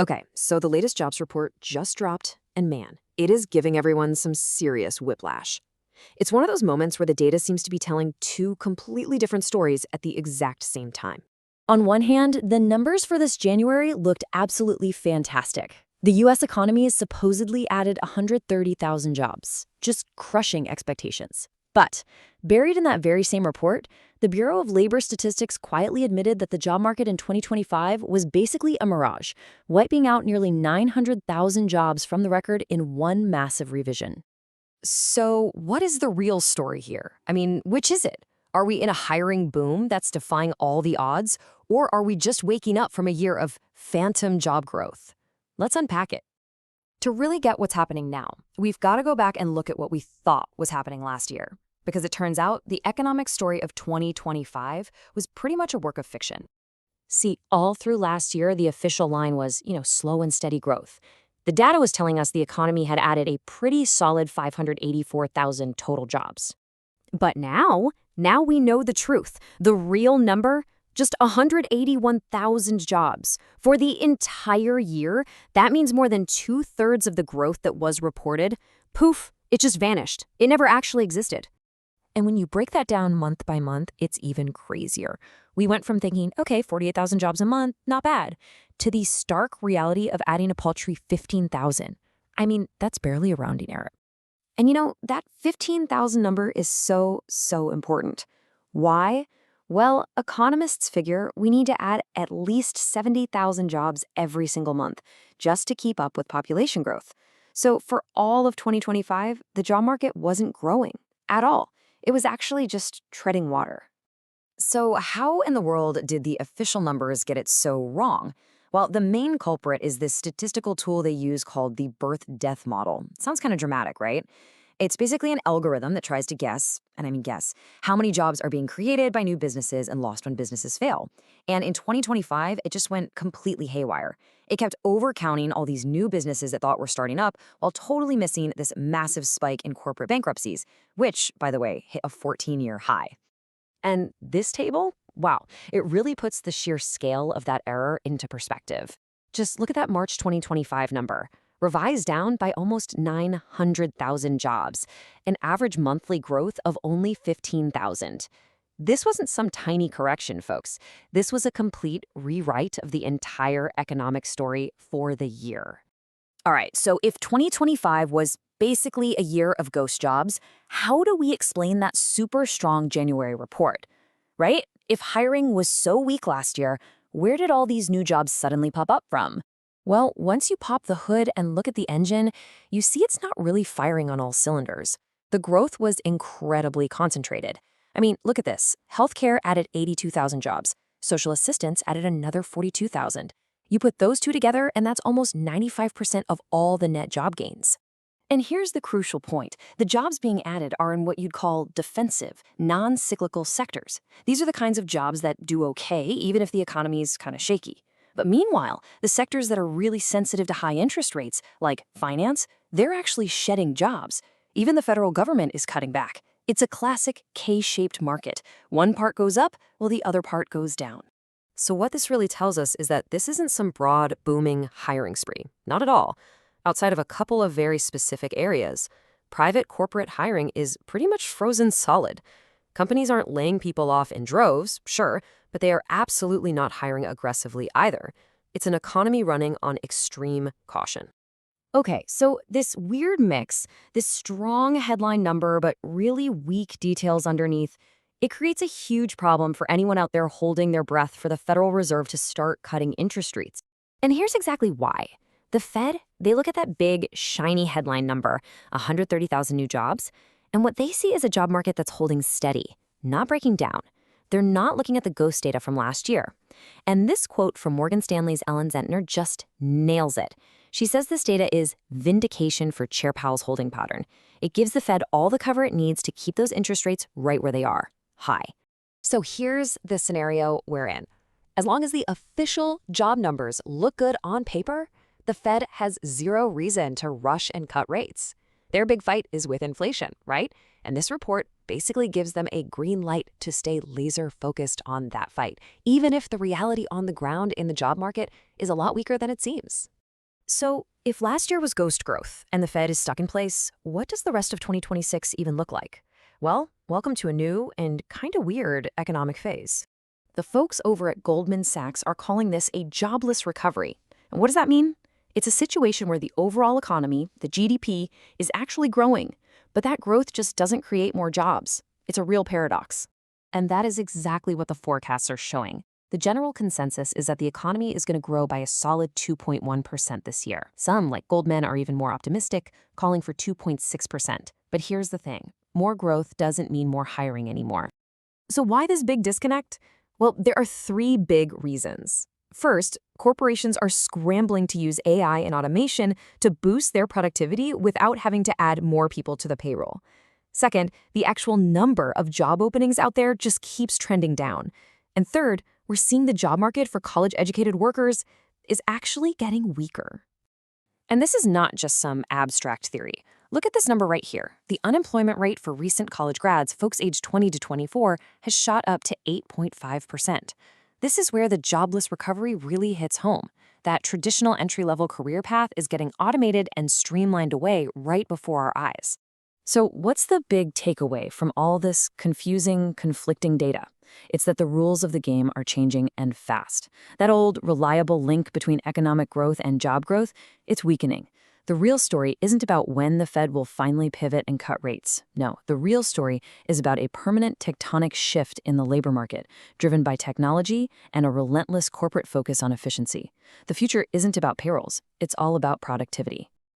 Okay, so the latest jobs report just dropped, and man, it is giving everyone some serious whiplash. It's one of those moments where the data seems to be telling two completely different stories at the exact same time. On one hand, the numbers for this January looked absolutely fantastic. The U.S. economy has supposedly added 130,000 jobs, just crushing expectations. But buried in that very same report, the Bureau of Labor Statistics quietly admitted that the job market in 2025 was basically a mirage, wiping out nearly 900,000 jobs from the record in one massive revision. So, what is the real story here? I mean, which is it? Are we in a hiring boom that's defying all the odds, or are we just waking up from a year of phantom job growth? Let's unpack it. To really get what's happening now, we've got to go back and look at what we thought was happening last year, because it turns out the economic story of 2025 was pretty much a work of fiction. See, all through last year, the official line was, slow and steady growth. The data was telling us the economy had added a pretty solid 584,000 total jobs. But now we know the truth. The real number, just 181,000 jobs. For the entire year, that means more than 2/3 of the growth that was reported. Poof, it just vanished. It never actually existed. And when you break that down month by month, it's even crazier. We went from thinking, okay, 48,000 jobs a month, not bad, to the stark reality of adding a paltry 15,000. I mean, that's barely a rounding error. And that 15,000 number is so important. Why? Well, economists figure we need to add at least 70,000 jobs every single month just to keep up with population growth. So for all of 2025, the job market wasn't growing at all. It was actually just treading water. So how in the world did the official numbers get it so wrong? Well, the main culprit is this statistical tool they use called the birth-death model. Sounds kind of dramatic, right? It's basically an algorithm that tries to guess, and I mean guess, how many jobs are being created by new businesses and lost when businesses fail. And in 2025, it just went completely haywire. It kept overcounting all these new businesses it thought were starting up while totally missing this massive spike in corporate bankruptcies, which, by the way, hit a 14-year high. And this table, wow, it really puts the sheer scale of that error into perspective. Just look at that March 2025 number, revised down by almost 900,000 jobs, an average monthly growth of only 15,000. This wasn't some tiny correction, folks. This was a complete rewrite of the entire economic story for the year. All right, so if 2025 was basically a year of ghost jobs, how do we explain that super strong January report? Right? If hiring was so weak last year, where did all these new jobs suddenly pop up from? Well, once you pop the hood and look at the engine, you see it's not really firing on all cylinders. The growth was incredibly concentrated. I mean, look at this. Healthcare added 82,000 jobs. Social assistance added another 42,000. You put those two together, and that's almost 95% of all the net job gains. And here's the crucial point. The jobs being added are in what you'd call defensive, non-cyclical sectors. These are the kinds of jobs that do okay, even if the economy's kind of shaky. But meanwhile, the sectors that are really sensitive to high interest rates, like finance, they're actually shedding jobs. Even the federal government is cutting back. It's a classic K-shaped market. One part goes up, while the other part goes down. So what this really tells us is that this isn't some broad, booming hiring spree. Not at all. Outside of a couple of very specific areas, private corporate hiring is pretty much frozen solid. Companies aren't laying people off in droves, sure, but they are absolutely not hiring aggressively either. It's an economy running on extreme caution. Okay, so this weird mix, this strong headline number but really weak details underneath, it creates a huge problem for anyone out there holding their breath for the Federal Reserve to start cutting interest rates. And here's exactly why. The Fed, they look at that big, shiny headline number, 130,000 new jobs, and what they see is a job market that's holding steady, not breaking down. They're not looking at the ghost data from last year. And this quote from Morgan Stanley's Ellen Zentner just nails it. She says this data is vindication for Chair Powell's holding pattern. It gives the Fed all the cover it needs to keep those interest rates right where they are, high. So here's the scenario we're in. As long as the official job numbers look good on paper, the Fed has zero reason to rush and cut rates. Their big fight is with inflation, right? And this report basically gives them a green light to stay laser focused on that fight, even if the reality on the ground in the job market is a lot weaker than it seems. So, if last year was ghost growth and the Fed is stuck in place, what does the rest of 2026 even look like? Well, welcome to a new and kind of weird economic phase. The folks over at Goldman Sachs are calling this a jobless recovery. And what does that mean? It's a situation where the overall economy, the GDP, is actually growing, but that growth just doesn't create more jobs. It's a real paradox. And that is exactly what the forecasts are showing. The general consensus is that the economy is going to grow by a solid 2.1% this year. Some, like Goldman, are even more optimistic, calling for 2.6%. But here's the thing. More growth doesn't mean more hiring anymore. So why this big disconnect? Well, there are three big reasons. First, corporations are scrambling to use AI and automation to boost their productivity without having to add more people to the payroll. Second, the actual number of job openings out there just keeps trending down. And third, we're seeing the job market for college-educated workers is actually getting weaker. And this is not just some abstract theory. Look at this number right here. The unemployment rate for recent college grads, folks aged 20 to 24, has shot up to 8.5%. This is where the jobless recovery really hits home. That traditional entry-level career path is getting automated and streamlined away right before our eyes. So what's the big takeaway from all this confusing, conflicting data? It's that the rules of the game are changing and fast. That old, reliable link between economic growth and job growth, it's weakening. The real story isn't about when the Fed will finally pivot and cut rates. No, the real story is about a permanent tectonic shift in the labor market, driven by technology and a relentless corporate focus on efficiency. The future isn't about payrolls, it's all about productivity.